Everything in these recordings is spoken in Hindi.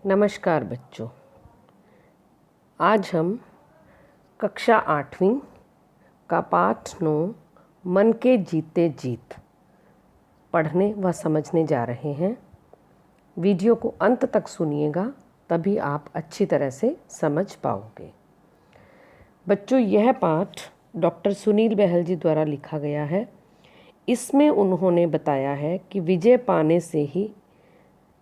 नमस्कार बच्चों। आज हम कक्षा 8वीं का पाठ 9 मन के जीते जीत पढ़ने व समझने जा रहे हैं। वीडियो को अंत तक सुनिएगा, तभी आप अच्छी तरह से समझ पाओगे। बच्चों, यह पाठ डॉक्टर सुनील बहल जी द्वारा लिखा गया है। इसमें उन्होंने बताया है कि विजय पाने से ही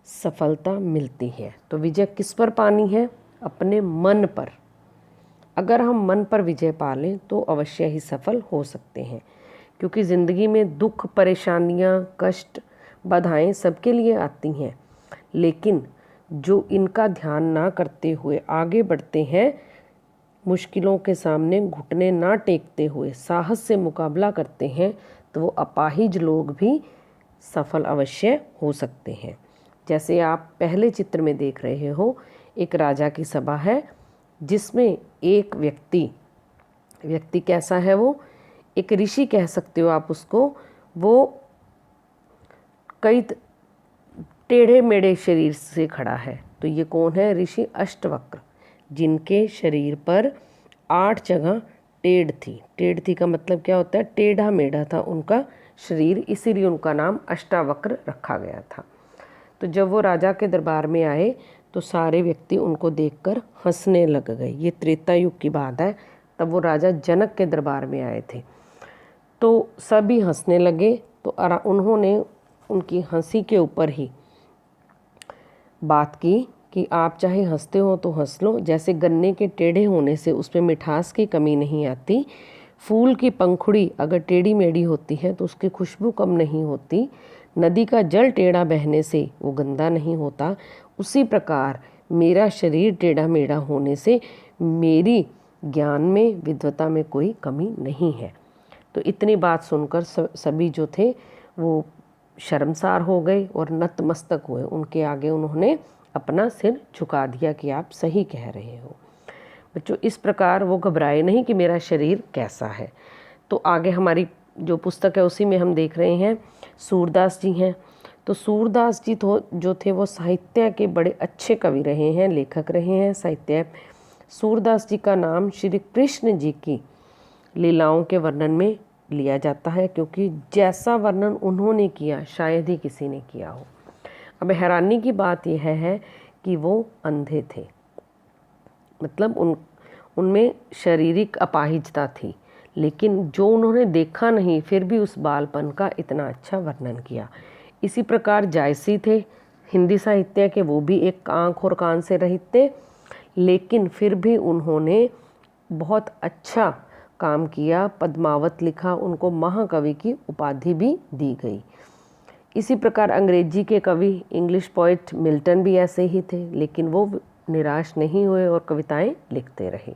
सफलता मिलती है। तो विजय किस पर पानी है? अपने मन पर। अगर हम मन पर विजय पा लें तो अवश्य ही सफल हो सकते हैं, क्योंकि ज़िंदगी में दुख, परेशानियां, कष्ट, बाधाएं सबके लिए आती हैं, लेकिन जो इनका ध्यान ना करते हुए आगे बढ़ते हैं, मुश्किलों के सामने घुटने ना टेकते हुए साहस से मुकाबला करते हैं, तो वो अपाहिज लोग भी सफल अवश्य हो सकते हैं। जैसे आप पहले चित्र में देख रहे हो, एक राजा की सभा है जिसमें एक व्यक्ति कैसा है? वो एक ऋषि कह सकते हो आप उसको। वो कई टेढ़े मेढ़े शरीर से खड़ा है। तो ये कौन है? ऋषि अष्टवक्र, जिनके शरीर पर 8 जगह टेढ़ थी। टेढ़ थी का मतलब क्या होता है? टेढ़ा मेढ़ा था उनका शरीर, इसीलिए उनका नाम अष्टावक्र रखा गया था। तो जब वो राजा के दरबार में आए तो सारे व्यक्ति उनको देखकर हंसने लग गए। ये त्रेता युग की बात है। तब वो राजा जनक के दरबार में आए थे, तो सभी हंसने लगे। तो उन्होंने उनकी हंसी के ऊपर ही बात की कि आप चाहे हंसते हो तो हंस लो। जैसे गन्ने के टेढ़े होने से उसमें मिठास की कमी नहीं आती, फूल की पंखुड़ी अगर टेढ़ी मेढ़ी होती है तो उसकी खुशबू कम नहीं होती, नदी का जल टेढ़ा बहने से वो गंदा नहीं होता, उसी प्रकार मेरा शरीर टेढ़ा मेढ़ा होने से मेरी ज्ञान में, विद्वता में कोई कमी नहीं है। तो इतनी बात सुनकर सभी जो थे वो शर्मसार हो गए और नतमस्तक हुए। उनके आगे उन्होंने अपना सिर झुका दिया कि आप सही कह रहे हो। बच्चों, इस प्रकार वो घबराए नहीं कि मेरा शरीर कैसा है। तो आगे हमारी जो पुस्तक है उसी में हम देख रहे हैं सूरदास जी हैं। तो सूरदास जी जो थे वो साहित्य के बड़े अच्छे कवि रहे हैं, लेखक रहे हैं साहित्य। सूरदास जी का नाम श्री कृष्ण जी की लीलाओं के वर्णन में लिया जाता है, क्योंकि जैसा वर्णन उन्होंने किया शायद ही किसी ने किया हो। अब हैरानी की बात यह है कि वो अंधे थे, मतलब उनमें शारीरिक अपाहिजता थी, लेकिन जो उन्होंने देखा नहीं फिर भी उस बालपन का इतना अच्छा वर्णन किया। इसी प्रकार जायसी थे हिंदी साहित्य के, वो भी एक आँख और कान से रहित थे, लेकिन फिर भी उन्होंने बहुत अच्छा काम किया। पद्मावत लिखा, उनको महाकवि की उपाधि भी दी गई। इसी प्रकार अंग्रेजी के कवि, इंग्लिश पोइट मिल्टन भी ऐसे ही थे, लेकिन वो निराश नहीं हुए और कविताएं लिखते रहे।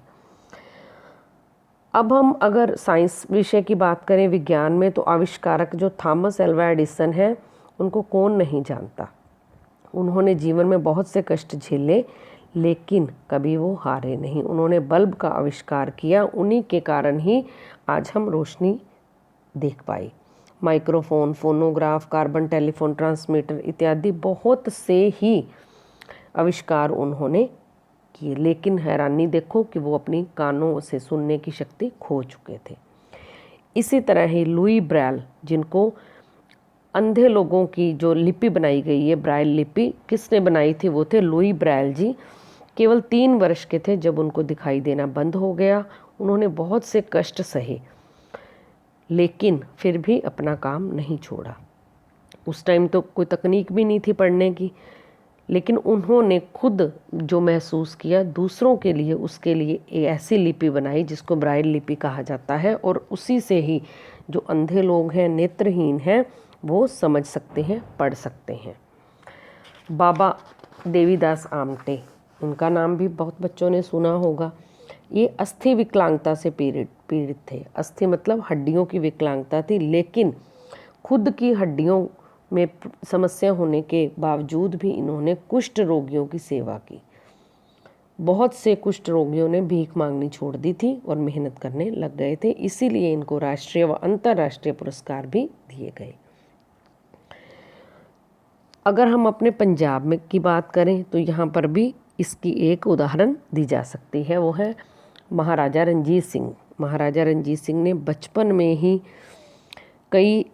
अब हम अगर साइंस विषय की बात करें, विज्ञान में, तो आविष्कारक जो थॉमस एल्वा एडिसन है, उनको कौन नहीं जानता। उन्होंने जीवन में बहुत से कष्ट झेले, लेकिन कभी वो हारे नहीं। उन्होंने बल्ब का आविष्कार किया, उन्हीं के कारण ही आज हम रोशनी देख पाए। Microphone, phonograph, carbon telephone transmitter इत्यादि बहुत से ही आविष्कार उन्होंने किए, लेकिन हैरानी देखो कि वो अपनी कानों से सुनने की शक्ति खो चुके थे। इसी तरह ही लुई ब्रेल, जिनको अंधे लोगों की जो लिपि बनाई गई है, ब्राइल लिपि, किसने बनाई थी? वो थे लुई ब्रेल जी। केवल 3 वर्ष के थे जब उनको दिखाई देना बंद हो गया। उन्होंने बहुत से कष्ट सहे, लेकिन फिर भी अपना काम नहीं छोड़ा। उस टाइम तो कोई तकनीक भी नहीं थी पढ़ने की, लेकिन उन्होंने खुद जो महसूस किया दूसरों के लिए, उसके लिए एक ऐसी लिपि बनाई जिसको ब्राइल लिपि कहा जाता है, और उसी से ही जो अंधे लोग हैं, नेत्रहीन हैं, वो समझ सकते हैं, पढ़ सकते हैं। बाबा देवीदास आमटे, उनका नाम भी बहुत बच्चों ने सुना होगा। ये अस्थि विकलांगता से पीड़ित थे। अस्थि मतलब हड्डियों की विकलांगता थी, लेकिन खुद की हड्डियों में समस्या होने के बावजूद भी इन्होंने कुष्ठ रोगियों की सेवा की। बहुत से कुष्ठ रोगियों ने भीख मांगनी छोड़ दी थी और मेहनत करने लग गए थे, इसीलिए इनको राष्ट्रीय व अंतर्राष्ट्रीय पुरस्कार भी दिए गए। अगर हम अपने पंजाब में की बात करें तो यहाँ पर भी इसकी एक उदाहरण दी जा सकती है, वो है महाराजा रणजीत सिंह। महाराजा रणजीत सिंह ने बचपन में ही कई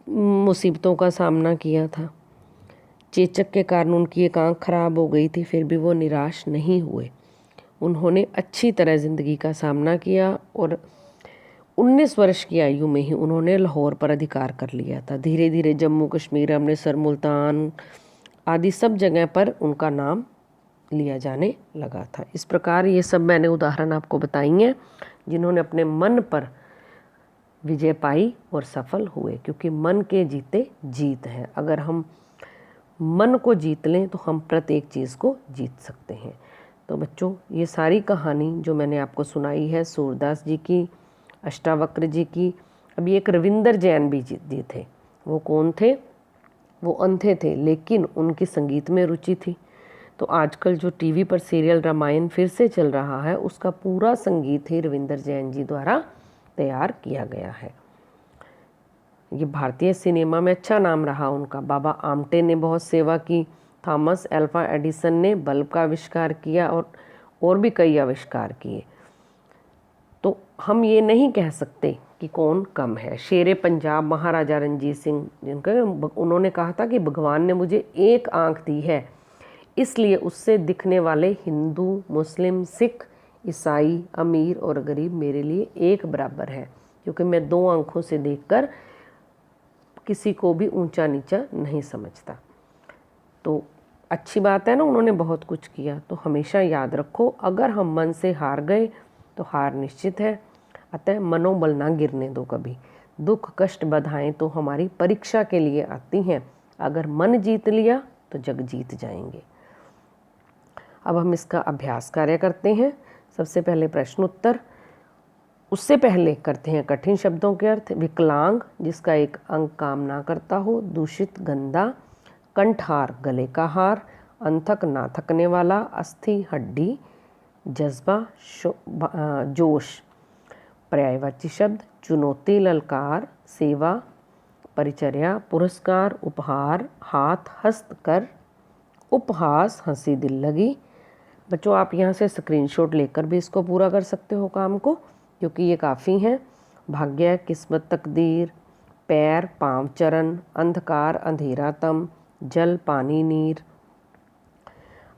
मुसीबतों का सामना किया था। चेचक के कारण उनकी एक आँख खराब हो गई थी, फिर भी वो निराश नहीं हुए। उन्होंने अच्छी तरह ज़िंदगी का सामना किया और 19 वर्ष की आयु में ही उन्होंने लाहौर पर अधिकार कर लिया था। धीरे धीरे जम्मू कश्मीर, अमृतसर, मुल्तान आदि सब जगह पर उनका नाम लिया जाने लगा था। इस प्रकार ये सब मैंने उदाहरण आपको बताई हैं जिन्होंने अपने मन पर विजय पाई और सफल हुए, क्योंकि मन के जीते जीत है। अगर हम मन को जीत लें तो हम प्रत्येक चीज़ को जीत सकते हैं। तो बच्चों, ये सारी कहानी जो मैंने आपको सुनाई है सूरदास जी की, अष्टावक्र जी की। अभी एक रविंद्र जैन भी जी थे। वो कौन थे? वो अंधे थे लेकिन उनकी संगीत में रुचि थी। तो आजकल जो टीवी पर सीरियल रामायण फिर से चल रहा है, उसका पूरा संगीत ही रविंद्र जैन जी द्वारा तैयार किया गया है। ये भारतीय सिनेमा में अच्छा नाम रहा उनका। बाबा आमटे ने बहुत सेवा की। थॉमस अल्वा एडिसन ने बल्ब का आविष्कार किया और भी कई आविष्कार किए। तो हम ये नहीं कह सकते कि कौन कम है। शेरे पंजाब महाराजा रणजीत सिंह, जिनका उन्होंने कहा था कि भगवान ने मुझे एक आँख दी है, इसलिए उससे दिखने वाले हिंदू, मुस्लिम, सिख, ईसाई, अमीर और गरीब मेरे लिए एक बराबर है, क्योंकि मैं दो आँखों से देखकर किसी को भी ऊंचा नीचा नहीं समझता। तो अच्छी बात है ना, उन्होंने बहुत कुछ किया। तो हमेशा याद रखो, अगर हम मन से हार गए तो हार निश्चित है। अतः मनोबल ना गिरने दो कभी। दुख कष्ट बाधाएं तो हमारी परीक्षा के लिए आती हैं। अगर मन जीत लिया तो जग जीत जाएंगे। अब हम इसका अभ्यास कार्य करते हैं। सबसे पहले प्रश्न उत्तर, उससे पहले करते हैं कठिन शब्दों के अर्थ। विकलांग, जिसका एक अंग काम ना करता हो। दूषित, गंदा। कंठहार, गले का हार। अंथक, ना थकने वाला। अस्थि, हड्डी। जज्बा, जोश। पर्यायवाची शब्द, चुनौती, ललकार। सेवा, परिचर्या। पुरस्कार, उपहार। हाथ, हस्त, कर। उपहास, हंसी दिल लगी। बच्चों, आप यहाँ से स्क्रीनशॉट लेकर भी इसको पूरा कर सकते हो काम को, क्योंकि ये काफ़ी हैं। भाग्य, किस्मत, तकदीर। पैर, पांव, चरण। अंधकार, अंधेरातम। जल, पानी, नीर।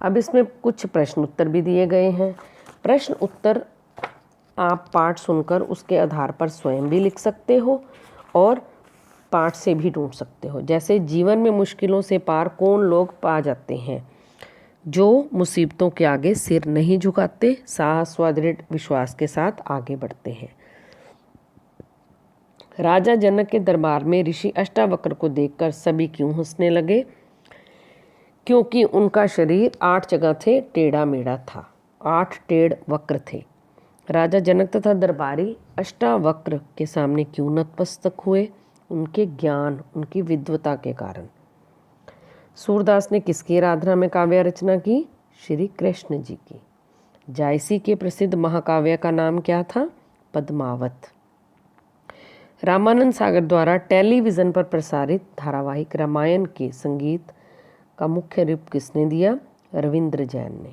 अब इसमें कुछ प्रश्न उत्तर भी दिए गए हैं। प्रश्न उत्तर आप पाठ सुनकर उसके आधार पर स्वयं भी लिख सकते हो और पाठ से भी ढूंढ सकते हो। जैसे, जीवन में मुश्किलों से पार कौन लोग पा जाते हैं? जो मुसीबतों के आगे सिर नहीं झुकाते, साहस व दृढ़ विश्वास के साथ आगे बढ़ते हैं। राजा जनक के दरबार में ऋषि अष्टावक्र को देखकर सभी क्यों हंसने लगे? क्योंकि उनका शरीर 8 जगह से टेढ़ा मेढ़ा था। 8 टेढ़ वक्र थे। राजा जनक तथा दरबारी अष्टावक्र के सामने क्यों नतमस्तक हुए? उनके ज्ञान, उनकी विद्वता के कारण। सूरदास ने किसकी आराधना में काव्य रचना की? श्री कृष्ण जी की। जायसी के प्रसिद्ध महाकाव्य का नाम क्या था? पद्मावत। रामानंद सागर द्वारा टेलीविज़न पर प्रसारित धारावाहिक रामायण के संगीत का मुख्य रूप किसने दिया? रविंद्र जैन ने।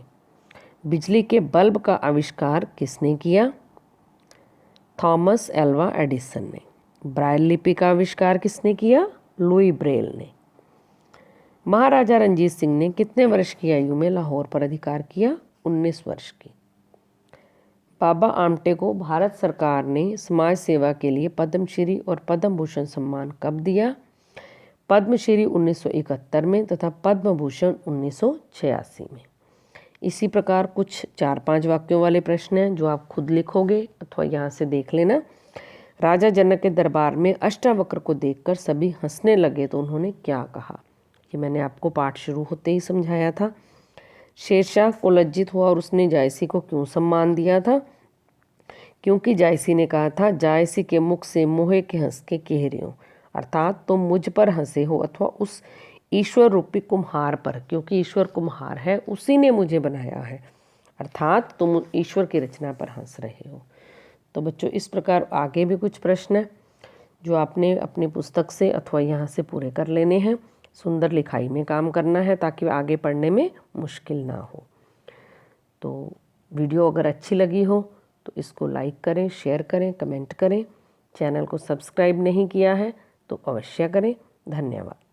बिजली के बल्ब का आविष्कार किसने किया? थॉमस अल्वा एडिसन ने। ब्राइल लिपि का आविष्कार किसने किया? लुई ब्रेल ने। महाराजा रणजीत सिंह ने कितने वर्ष की आयु में लाहौर पर अधिकार किया? 19 वर्ष की। बाबा आमटे को भारत सरकार ने समाज सेवा के लिए पद्मश्री और पद्म भूषण सम्मान कब दिया? पद्मश्री 1971 में तथा पद्म भूषण 1986 में। इसी प्रकार कुछ 4-5 वाक्यों वाले प्रश्न हैं जो आप खुद लिखोगे अथवा यहाँ से देख लेना। राजा जनक के दरबार में अष्टावक्र को देखकर सभी हंसने लगे तो उन्होंने क्या कहा? ये मैंने आपको पाठ शुरू होते ही समझाया था। शेरशाह को लज्जित हुआ और उसने जायसी को क्यों सम्मान दिया था? क्योंकि जायसी ने कहा था, जायसी के मुख से मोहे के हंस के कह रहे हो, अर्थात तुम मुझ पर हंसे हो अथवा उस ईश्वर रूपी कुम्हार पर, क्योंकि ईश्वर कुम्हार है, उसी ने मुझे बनाया है, अर्थात तुम ईश्वर की रचना पर हंस रहे हो। तो बच्चों, इस प्रकार आगे भी कुछ प्रश्न हैं जो आपने अपनी पुस्तक से अथवा यहाँ से पूरे कर लेने हैं। सुंदर लिखाई में काम करना है ताकि आगे पढ़ने में मुश्किल ना हो। तो वीडियो अगर अच्छी लगी हो तो इसको लाइक करें, शेयर करें, कमेंट करें। चैनल को सब्सक्राइब नहीं किया है तो अवश्य करें। धन्यवाद।